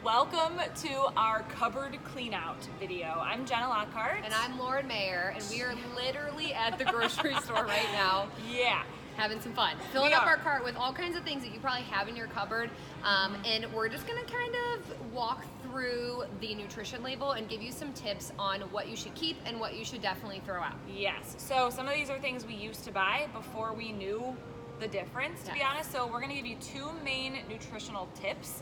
Welcome to our cupboard clean out video. I'm Jenna Lockhart. And I'm Lauren Mayer, and we are literally at the grocery store right now. Yeah. Having some fun. Filling up our cart with all kinds of things that you probably have in your cupboard. And we're just gonna kind of walk through the nutrition label and give you some tips on what you should keep and what you should definitely throw out. Yes, so some of these are things we used to buy before we knew the difference, to be honest. So we're gonna give you two main nutritional tips.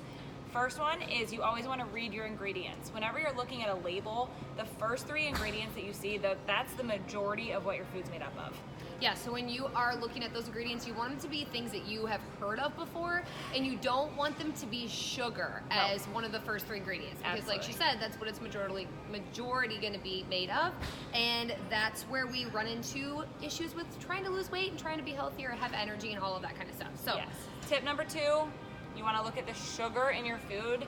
First one is you always want to read your ingredients. Whenever you're looking at a label, the first three ingredients that you see, that's the majority of what your food's made up of. Yeah, so when you are looking at those ingredients, you want them to be things that you have heard of before, and you don't want them to be sugar as one of the first three ingredients. Because like she said, that's what it's majority going to be made of, and that's where we run into issues with trying to lose weight and trying to be healthier, have energy, and all of that kind of stuff. So yes. Tip number two, you want to look at the sugar in your food.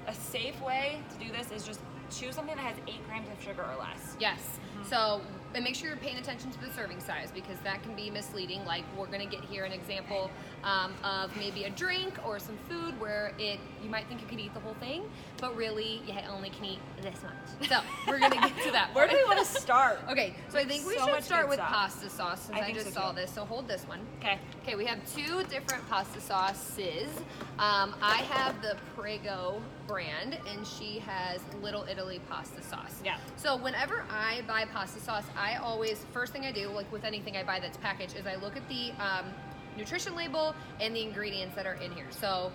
A safe way to do this is just choose something that has 8 grams of sugar or less. Yes. So, and make sure you're paying attention to the serving size, because that can be misleading. Like, we're going to get here an example of maybe a drink or some food where you might think you could eat the whole thing, but really you only can eat this much. So we're going to get to that. Where do we want to start? Okay, so I think we should start with pasta sauce, since I just saw this. So hold this one. Okay. Okay, we have 2 different pasta sauces. I have the Prego brand, and she has Little Italy pasta sauce. Yeah. So whenever I buy pasta sauce, I always, first thing I do, like with anything I buy that's packaged, is I look at the nutrition label and the ingredients that are in here. So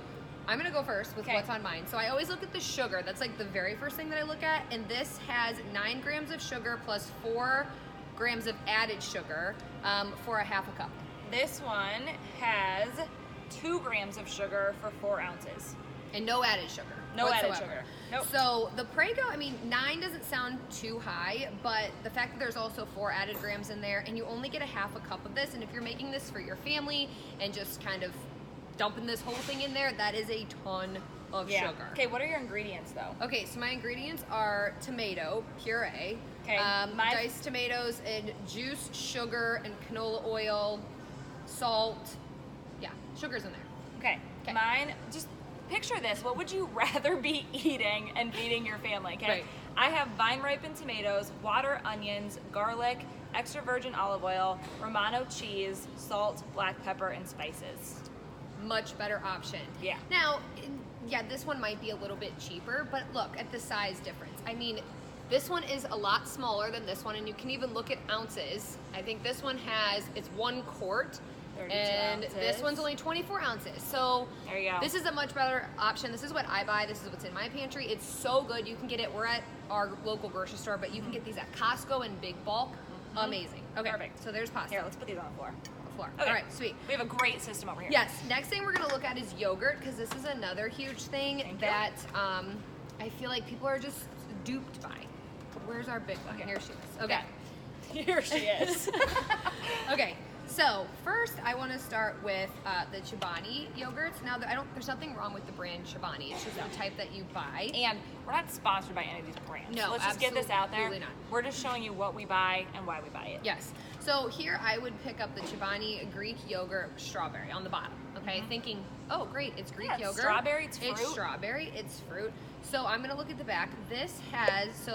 I'm gonna go first with what's on mine. So I always look at the sugar. That's like the very first thing that I look at, and this has 9 grams of sugar plus 4 grams of added sugar for a half a cup. This one has 2 grams of sugar for 4 ounces. And no added sugar. No added sugar. Nope. So the Prego, I mean, 9 doesn't sound too high, but the fact that there's also 4 added grams in there, and you only get a half a cup of this, and if you're making this for your family and just kind of dumping this whole thing in there, that is a ton of sugar. Okay, what are your ingredients though? Okay, so my ingredients are tomato puree, diced tomatoes, and juice, sugar, and canola oil, salt. Yeah, sugar's in there. Okay. Mine, just picture this. What would you rather be eating and feeding your family? Okay. Right. I have vine-ripened tomatoes, water onions, garlic, extra virgin olive oil, Romano cheese, salt, black pepper, and spices. Much better option. Yeah. Now, yeah, this one might be a little bit cheaper, but look at the size difference. I mean, this one is a lot smaller than this one, and you can even look at ounces. I think this one it's 1 quart. And ounces. This one's only 24 ounces. So there you go. This is a much better option. This is what I buy. This is what's in my pantry. It's so good. You can get it. We're at our local grocery store, but you can get these at Costco in big bulk. Amazing. Okay, perfect. So there's pasta. Here, let's put these on the floor. Okay. All right, sweet. We have a great system over here. Yes. Next thing we're gonna look at is yogurt, because this is another huge thing that I feel like people are just duped by. Where's our big one? Okay. Here she is. Okay. Here she is. Okay. So first, I want to start with the Chobani yogurts. Now, there's nothing wrong with the brand Chobani. It's just the type that you buy. And we're not sponsored by any of these brands. No, let's just get this out there. Absolutely not. We're just showing you what we buy and why we buy it. Yes. So here I would pick up the Chobani Greek yogurt strawberry on the bottom. Okay, thinking, oh great, it's Greek yogurt. It's strawberry, it's fruit. It's strawberry, it's fruit. So I'm gonna look at the back. This has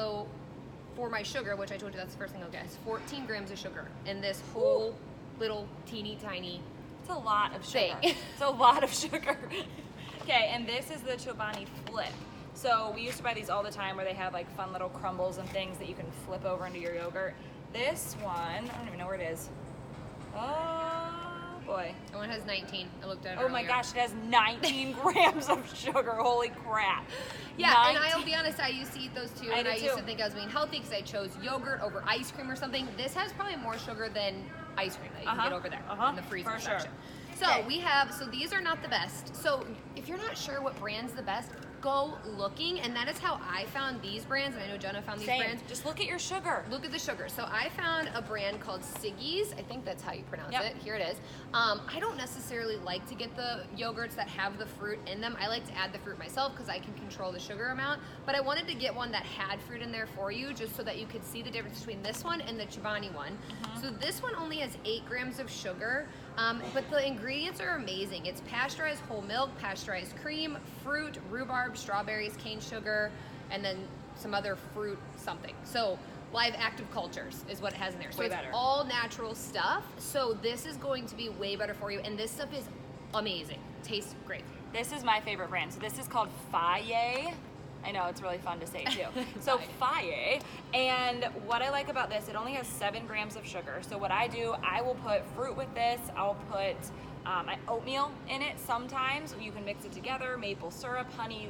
for my sugar, which I told you that's the first thing I'll guess, 14 grams of sugar in this whole little teeny tiny. It's a lot of sugar. Thing. It's a lot of sugar. Okay, and this is the Chobani Flip. So we used to buy these all the time, where they have like fun little crumbles and things that you can flip over into your yogurt. This one, I don't even know where it is. Oh boy. That one has 19. I looked at it Oh my earlier. gosh, it has 19 grams of sugar. Holy crap. Yeah, and I'll be honest, I used to eat those too, and I used to think I was being healthy because I chose yogurt over ice cream or something. This has probably more sugar than ice cream that you can get over there in the freezer section. Sure. So these are not the best. So if you're not sure what brand's the best, go looking, and that is how I found these brands, and I know Jenna found these brands. Just look at your sugar. Look at the sugar. So I found a brand called Siggi's. I think that's how you pronounce it. Here it is. I don't necessarily like to get the yogurts that have the fruit in them. I like to add the fruit myself because I can control the sugar amount, but I wanted to get one that had fruit in there for you, just so that you could see the difference between this one and the Chobani one. So this one only has 8 grams of sugar, But the ingredients are amazing. It's pasteurized whole milk, pasteurized cream, fruit, rhubarb, strawberries, cane sugar, and then some other fruit something. So live active cultures is what it has in there. So Way it's better. all natural stuff. So this is going to be way better for you. And this stuff is amazing. Tastes great. This is my favorite brand. So this is called Faye. I know, it's really fun to say too. So Faye, and what I like about this, it only has 7 grams of sugar. So what I do, I will put fruit with this. I'll put oatmeal in it sometimes. You can mix it together, maple syrup, honey,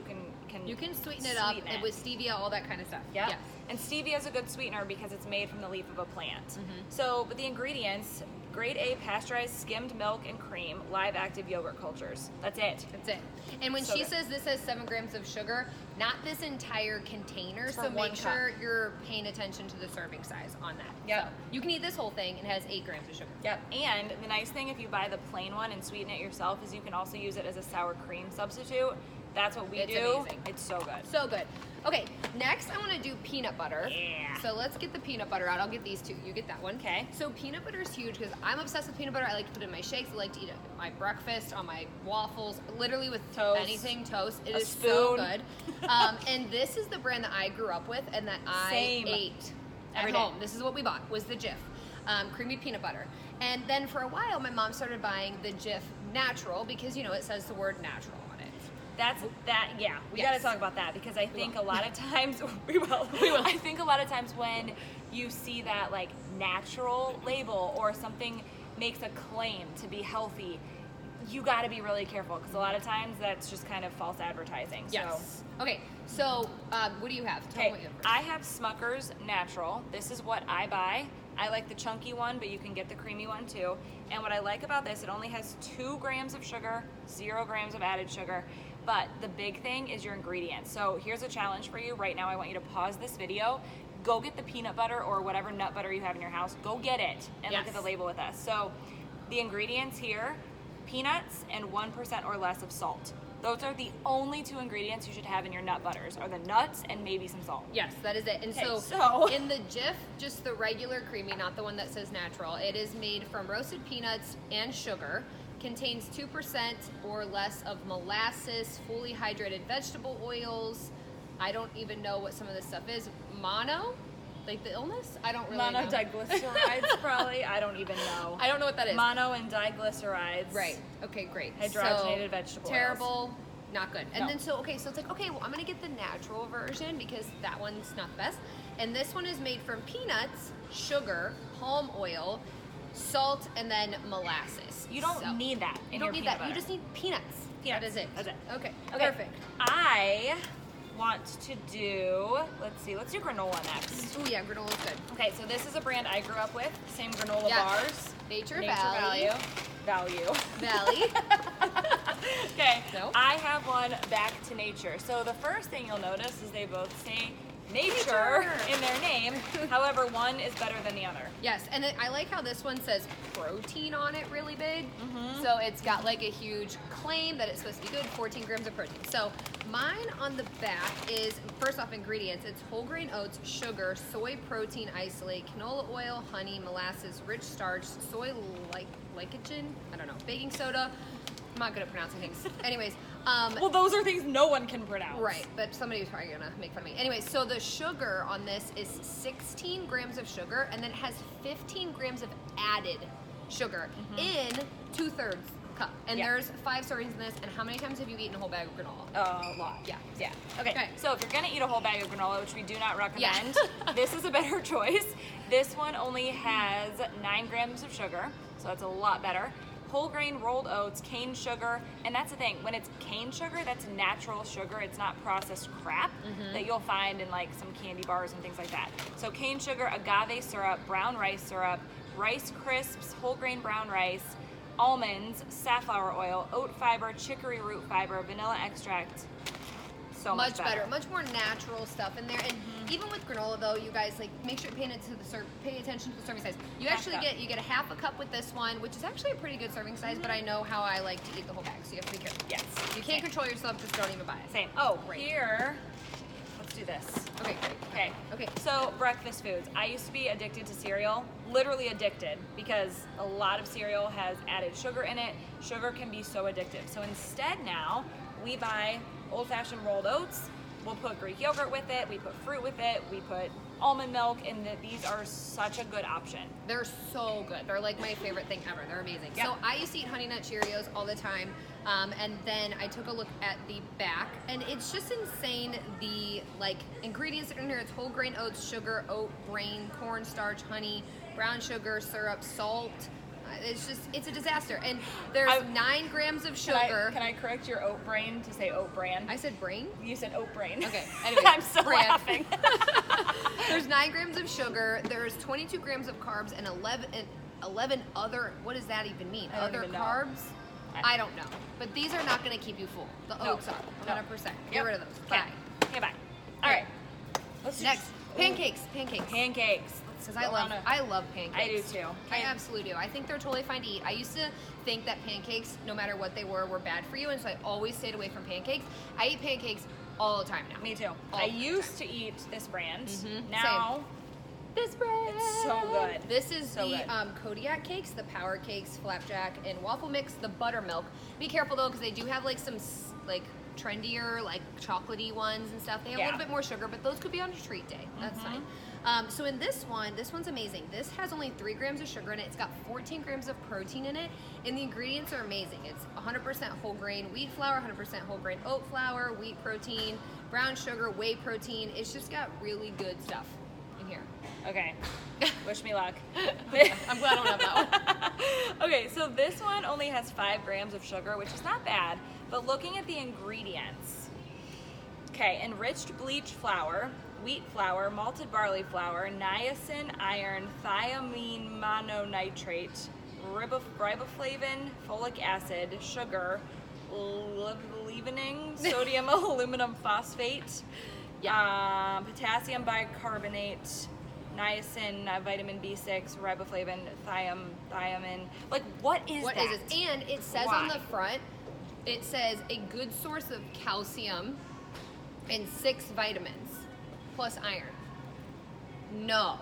You can sweeten it up with stevia, all that kind of stuff. Yeah. Yes. And stevia is a good sweetener because it's made from the leaf of a plant. So, but the ingredients, grade A pasteurized skimmed milk and cream, live active yogurt cultures. That's it. That's it. And when So she good. says this has 7 grams of sugar, not this entire container, For so one make cup. sure you're paying attention to the serving size on that. Yep. So you can eat this whole thing. It has 8 grams of sugar. Yep. And the nice thing if you buy the plain one and sweeten it yourself is you can also use it as a sour cream substitute. That's what we It's do. amazing. It's so good. So good. Okay, next I want to do peanut butter. Yeah. So let's get the peanut butter out. I'll get these two. You get that one. Okay. So peanut butter is huge because I'm obsessed with peanut butter. I like to put it in my shakes. I like to eat it at my breakfast, on my waffles, literally with Toast. anything, toast. It A is so spoon. good. And this is the brand that I grew up with and that I Same. ate at Every day. home. This is what we bought, was the Jif. Creamy peanut butter. And then for a while, my mom started buying the Jif Natural because, you know, it says the word natural on it. We Yes. got to talk about that because I think will. a lot of times we will. I think a lot of times when you see that like natural label or something makes a claim to be healthy, you got to be really careful because a lot of times that's just kind of false advertising. Yes. Okay, so what do you have? Tell me Okay, what you have first. I have Smucker's Natural. This is what I buy. I like the chunky one, but you can get the creamy one too. And what I like about this, it only has 2 grams of sugar, 0 grams of added sugar. But the big thing is your ingredients. So here's a challenge for you. Right now, I want you to pause this video. Go get the peanut butter or whatever nut butter you have in your house. Go get it and look Yes. at the label with us. So the ingredients here, peanuts and 1% or less of salt. Those are the only 2 ingredients you should have in your nut butters, are the nuts and maybe some salt. Yes, that is it. And Okay, so so- in the Jif, just the regular creamy, not the one that says natural, it is made from roasted peanuts and sugar, contains 2% or less of molasses, fully hydrated vegetable oils. I don't even know what some of this stuff is. Mono? Like the illness? I don't really know. Monodiglycerides, probably. I don't even know. I don't know what that is. Mono and diglycerides. Right. Okay, great. Hydrogenated vegetable oils. Terrible. Not good. And No. then so it's like, okay, well I'm gonna get the natural version because that one's not the best. And this one is made from peanuts, sugar, palm oil, salt, and then molasses. You don't So, need that in You don't your need peanut that. You butter. just need peanuts. Peanuts. That is it. That's it. Okay. Okay. Perfect. I want to do, let's do granola next. Oh yeah, granola's good. Okay, so this is a brand I grew up with. Same granola Yes. bars. Nature Valley. Valley. Okay, No? I have one back to nature. So the first thing you'll notice is they both say nature Nature. in their name. However, one is better than the other. Yes, and I like how this one says protein on it really big. Mm-hmm. So it's got like a huge claim that it's supposed to be good, 14 grams of protein. So mine on the back is, first off, ingredients. It's whole grain oats, sugar, soy protein isolate, canola oil, honey, molasses, rich starch, soy glycogen, I don't know, baking soda. I'm not good at pronouncing things. Anyways, Well, those are things no one can pronounce. right, but somebody's probably gonna make fun of me. Anyway, so the sugar on this is 16 grams of sugar, and then it has 15 grams of added sugar in 2/3 cup. And Yeah. there's 5 servings in this. And how many times have you eaten a whole bag of granola? A lot. Yeah. Yeah. Okay. Okay. So if you're gonna eat a whole bag of granola, which we do not recommend, Yeah. this is a better choice. This one only has 9 grams of sugar, so that's a lot better. Whole grain rolled oats, cane sugar, and that's the thing. When it's cane sugar, that's natural sugar. It's not processed crap that you'll find in like some candy bars and things like that. So cane sugar, agave syrup, brown rice syrup, rice crisps, whole grain brown rice, almonds, safflower oil, oat fiber, chicory root fiber, vanilla extract. So much better. Much more natural stuff in there. And even with granola though, you guys like make sure you pay attention to the serving size. You Half actually cup. get a half a cup with this one, which is actually a pretty good serving size, but I know how I like to eat the whole bag, so you have to be careful. Yes. You can't control yourself, just don't even buy it. Same. Oh, Great. here. let's do this. Okay, great. Okay. Okay. So breakfast foods. I used to be addicted to cereal, literally addicted, because a lot of cereal has added sugar in it. Sugar can be so addictive. So instead now, we buy old-fashioned rolled oats. We'll put Greek yogurt with it. We put fruit with it. We put almond milk, and these are such a good option. They're so good. They're like my favorite thing ever. They're amazing. Yep. So I used to eat Honey Nut Cheerios all the time, and then I took a look at the back, and it's just insane. The like ingredients that are in here. It's whole grain oats, sugar, oat brain, cornstarch, honey, brown sugar, syrup, salt. It's a disaster. And there's 9 grams of sugar. Can I correct your oat brain to say oat bran? I said brain? You said oat brain. Okay. Anyway, I'm still bran. laughing. There's 9 grams of sugar. There's 22 grams of carbs and 11 other. What does that even mean? I don't Other even know. carbs? I don't know. But these are not going to keep you full. The No. oats are 100%. Get Yep. rid of those. Okay. Bye. Okay, bye. All right. Let's do Next, pancakes. Pancakes. Pancakes. Because I love pancakes. I do too. I Okay. absolutely do. I think they're totally fine to eat. I used to think that pancakes, no matter what they were bad for you, and so I always stayed away from pancakes. I eat pancakes all the time now. Me too. All I the time. used to eat this brand. Mhm. Now, This bread. It's so good. This is So the good. Kodiak cakes, the power cakes, flapjack, and waffle mix, the buttermilk. Be careful though, because they do have like some like trendier, like chocolatey ones and stuff. They have a Yeah. little bit more sugar, but those could be on a treat day. That's Mhm. fine. So in this one's amazing. This has only 3 grams of sugar in it. It's got 14 grams of protein in it, and the ingredients are amazing. It's 100% whole grain wheat flour, 100% whole grain oat flour, wheat protein, brown sugar, whey protein. It's just got really good stuff in here. okay. Wish me luck. I'm glad I don't have that one. Okay, so this one only has 5 grams of sugar, which is not bad, but looking at the ingredients. Okay, enriched bleached flour, wheat flour, malted barley flour, niacin, iron, thiamine mononitrate, riboflavin, folic acid, sugar, leavening, sodium aluminum phosphate, potassium bicarbonate, niacin, vitamin B6, riboflavin, thiamine. Like, what is What that? is this? And it says Why? on the front, it says a good source of calcium and 6 vitamins plus iron. No.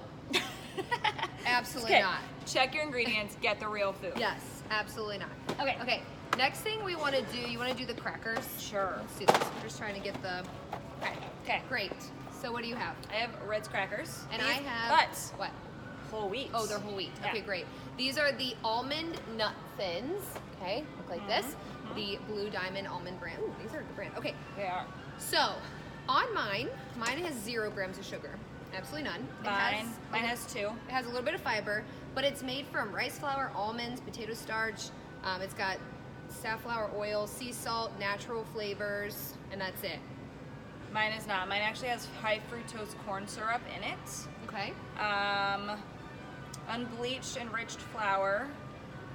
Absolutely Okay, not. check your ingredients, get the real food. Yes, absolutely not. Okay. Okay. Next thing we want to do, you want to do the crackers? Sure. Let's do this. We're just trying to get the. Okay. Great. So what do you have? I have Ritz crackers. And These- I have But what? whole wheat. Oh, they're whole wheat. Yeah. Okay, great. These are the almond nut thins. Okay, look like this. The Blue Diamond almond brand. Ooh, these are the brand. Okay, They are. so on mine has 0 grams of sugar. Absolutely none. Mine has 2. It has a little bit of fiber, but it's made from rice flour, almonds, potato starch. It's got safflower oil, sea salt, natural flavors, and that's it. Mine is not. Mine actually has high fructose corn syrup in it. Okay. Unbleached enriched flour,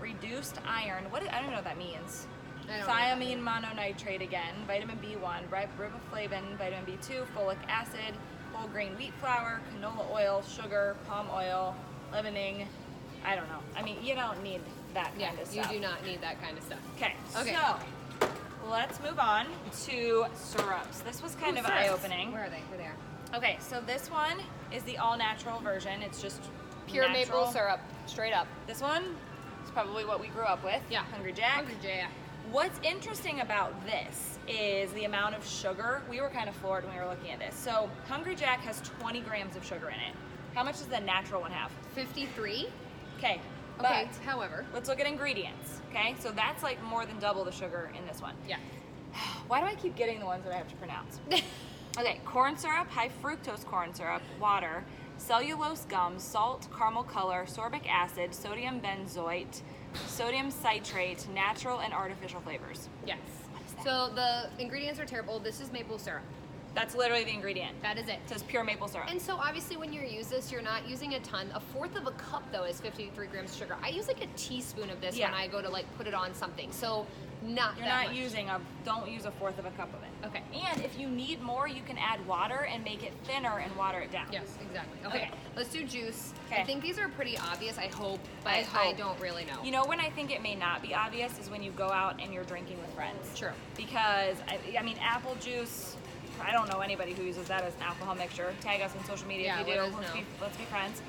reduced iron. I don't know what that means. I don't know. Thiamine mononitrate again, vitamin B1, riboflavin, vitamin B2, folic acid, whole grain wheat flour, canola oil, sugar, palm oil, leavening. I don't know. I mean, you don't need that Yeah, kind of you stuff. do not need that kind of stuff. Okay. Okay. So let's move on to syrups. This was kind of Syrups. eye-opening. Where are they? Where they are? Okay, so this one is the all-natural version. It's just Pure natural. maple syrup, straight up. This one is probably what we grew up with. Yeah. Hungry Jack. Hungry Jack. What's interesting about this is the amount of sugar. We were kind of floored when we were looking at this. So Hungry Jack has 20 grams of sugar in it. How much does the natural one have? 53. Okay. Okay. But However. let's look at ingredients. Okay, so that's like more than double the sugar in this one. Yeah. Why do I keep getting the ones that I have to pronounce? Okay, corn syrup, high fructose corn syrup, water, cellulose gum, salt, caramel color, sorbic acid, sodium benzoate, sodium citrate, natural and artificial flavors. Yes. So the ingredients are terrible. This is maple syrup. That's literally the ingredient. That is it. It says pure maple syrup. And so obviously when you use this, you're not using a ton. 1/4 of a cup though is 53 grams of sugar. I use like a teaspoon of this Yeah. when I go to like put it on something. So not You're that not much. using don't use 1/4 of a cup of it. Okay. And if you need more, you can add water and make it thinner and water it down. Yes, exactly. Okay. Okay. Let's do juice. Okay. I think these are pretty obvious, I hope, but I I hope. don't really know. You know when I think it may not be obvious is when you go out and you're drinking with friends. True. Because, I mean, apple juice, I don't know anybody who uses that as an alcohol mixture. Tag us on social media if you do. let us know. Let's be friends.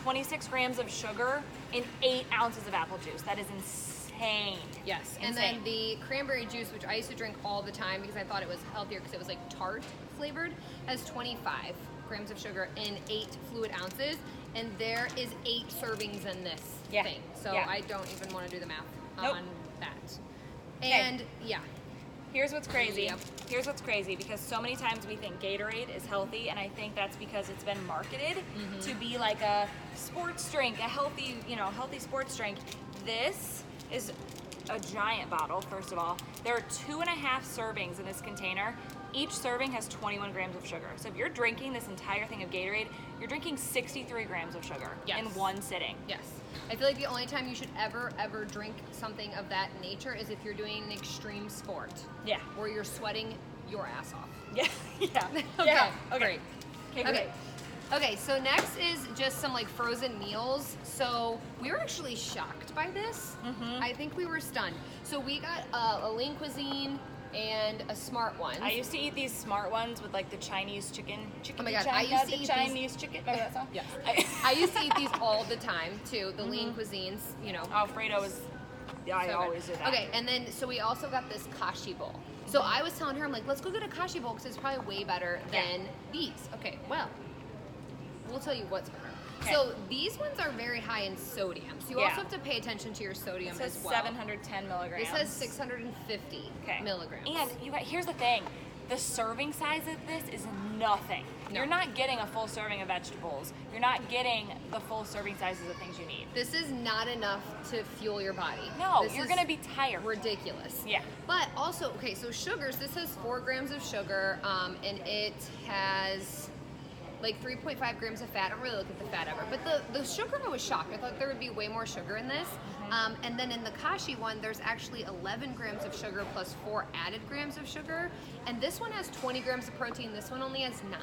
26 grams of sugar in 8 ounces of apple juice. That is insane. Yes, and Insane. then the cranberry juice, which I used to drink all the time because I thought it was healthier because it was like tart flavored, has 25 grams of sugar in 8 fluid ounces, and there is 8 servings in this thing. So I don't even want to do the math on that. And Here's what's crazy. Yep. Here's what's crazy, because so many times we think Gatorade is healthy, and I think that's because it's been marketed to be like a sports drink, a healthy, healthy sports drink. This is a giant bottle, first of all. There are 2.5 servings in this container. Each serving has 21 grams of sugar. So if you're drinking this entire thing of Gatorade, you're drinking 63 grams of sugar in one sitting. Yes. I feel like the only time you should ever drink something of that nature is if you're doing an extreme sport. Yeah. Where you're sweating your ass off. Yeah. Okay. Great. Okay, so next is just some like frozen meals. So we were actually shocked by this. I think we were stunned. So we got a Lean Cuisine and a Smart Ones. I used to eat these Smart Ones with like the Chinese chicken. Oh my god, China, I used to the eat Chinese these. chicken. Remember that song? Yes. I used to eat these all the time too. The Lean Cuisines, Alfredo is. Yeah, I So always good. do that. Okay, and then so we also got this kashi bowl. So I was telling her, I'm like, let's go get a kashi bowl because it's probably way better than these. Okay, well, we'll tell you what's better. Okay. So these ones are very high in sodium. So you also have to pay attention to your sodium It says as well. 710 milligrams. This has 650 milligrams. And you got, here's the thing. The serving size of this is nothing. No. You're not getting a full serving of vegetables. You're not getting the full serving sizes of things you need. This is not enough to fuel your body. No, This you're is going to be tired. ridiculous. Yeah. But also, okay, so sugars, this has 4 grams of sugar, and it has like 3.5 grams of fat. I don't really look at the fat ever. But the sugar, I was shocked. I thought there would be way more sugar in this. And then in the kashi one, there's actually 11 grams of sugar plus 4 added grams of sugar. And this one has 20 grams of protein. This one only has 9.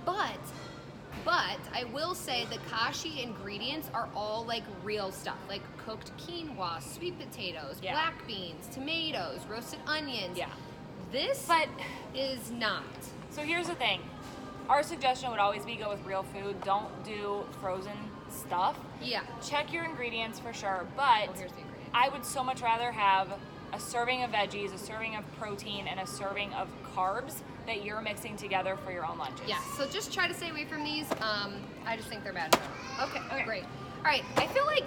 But I will say the kashi ingredients are all like real stuff, like cooked quinoa, sweet potatoes, black beans, tomatoes, roasted onions. Yeah. This is not. So here's the thing. Our suggestion would always be go with real food. Don't do frozen stuff. Yeah. Check your ingredients for sure, but Oh, here's the ingredients. I would so much rather have a serving of veggies, a serving of protein, and a serving of carbs that you're mixing together for your own lunches. Yeah, so just try to stay away from these. I just think they're bad. Okay, great. All right, I feel like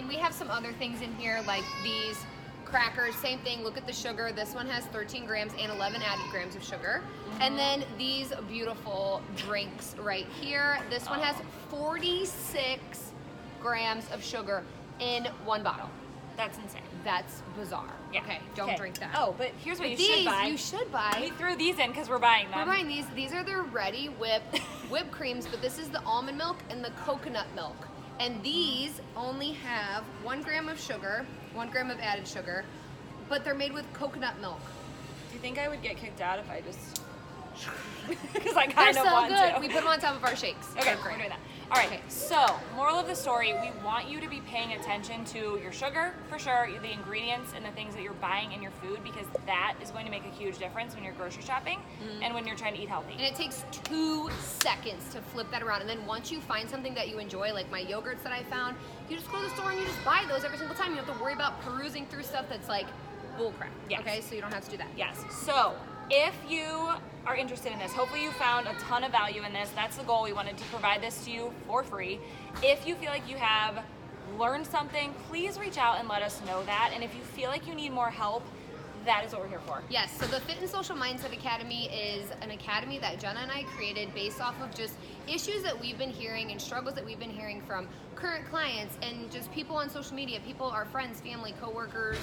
we have some other things in here, like these crackers, same thing. Look at the sugar. This one has 13 grams and 11 added grams of sugar. And then these beautiful drinks right here. This one has 46 grams of sugar in one bottle. That's insane. That's bizarre. Yeah. Okay, don't drink that. Oh, but here's what But you should buy. you should buy. We threw these in because we're buying them. We're buying these. These are their ready whipped creams, but this is the almond milk and the coconut milk. And these only have 1 gram of sugar, 1 gram of added sugar, but they're made with coconut milk. Do you think I would get kicked out if I just... Because I They're kind of so want good. to. We put them on top of our shakes. Okay, They're we're great. doing that. All right, Okay. so moral of the story, we want you to be paying attention to your sugar, for sure, the ingredients and the things that you're buying in your food, because that is going to make a huge difference when you're grocery shopping and when you're trying to eat healthy. And it takes 2 seconds to flip that around. And then once you find something that you enjoy, like my yogurts that I found, you just go to the store and you just buy those every single time. You don't have to worry about perusing through stuff that's like bullcrap. Yes. Okay, so you don't have to do that. Yes. So if you are interested in this, hopefully you found a ton of value in this. That's the goal. We wanted to provide this to you for free. If you feel like you have learned something, please reach out and let us know that. And if you feel like you need more help, that is what we're here for. Yes, so the Fit and Social Mindset Academy is an academy that Jenna and I created based off of just issues that we've been hearing and struggles that we've been hearing from current clients and just people on social media, people, our friends, family, coworkers,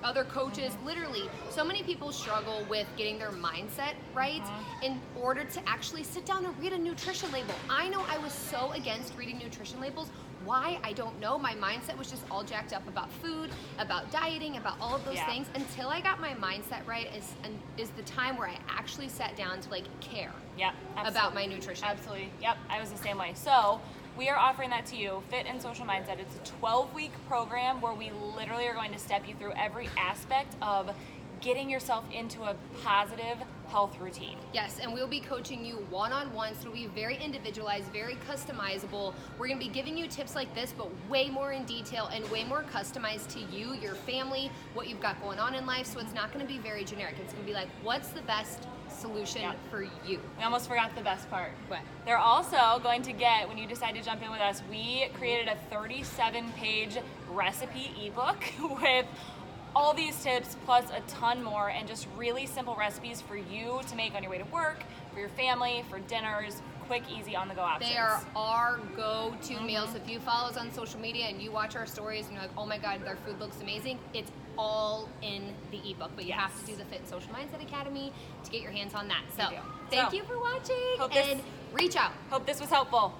other coaches. Literally, so many people struggle with getting their mindset right in order to actually sit down and read a nutrition label. I know I was so against reading nutrition labels. Why? I don't know. My mindset was just all jacked up about food, about dieting, about all of those things until I got my mindset right is the time where I actually sat down to like care about my nutrition. Absolutely. Yep. I was the same way. So we are offering that to you, Fit and Social Mindset. It's a 12-week program where we literally are going to step you through every aspect of getting yourself into a positive health routine. Yes, and we'll be coaching you one-on-one, so it'll be very individualized, very customizable. We're gonna be giving you tips like this, but way more in detail and way more customized to you, your family, what you've got going on in life. So it's not gonna be very generic. It's gonna be like, what's the best solution for you? We almost forgot the best part. What? They're also going to get, when you decide to jump in with us, we created a 37-page recipe ebook with all these tips plus a ton more, and just really simple recipes for you to make on your way to work, for your family, for dinners, quick, easy, on-the-go options. They are our go-to meals. If you follow us on social media and you watch our stories and you're like, oh my God, their food looks amazing, it's all in the ebook. But you have to do the Fit and Social Mindset Academy to get your hands on that. So thank you for watching, and reach out. Hope this was helpful.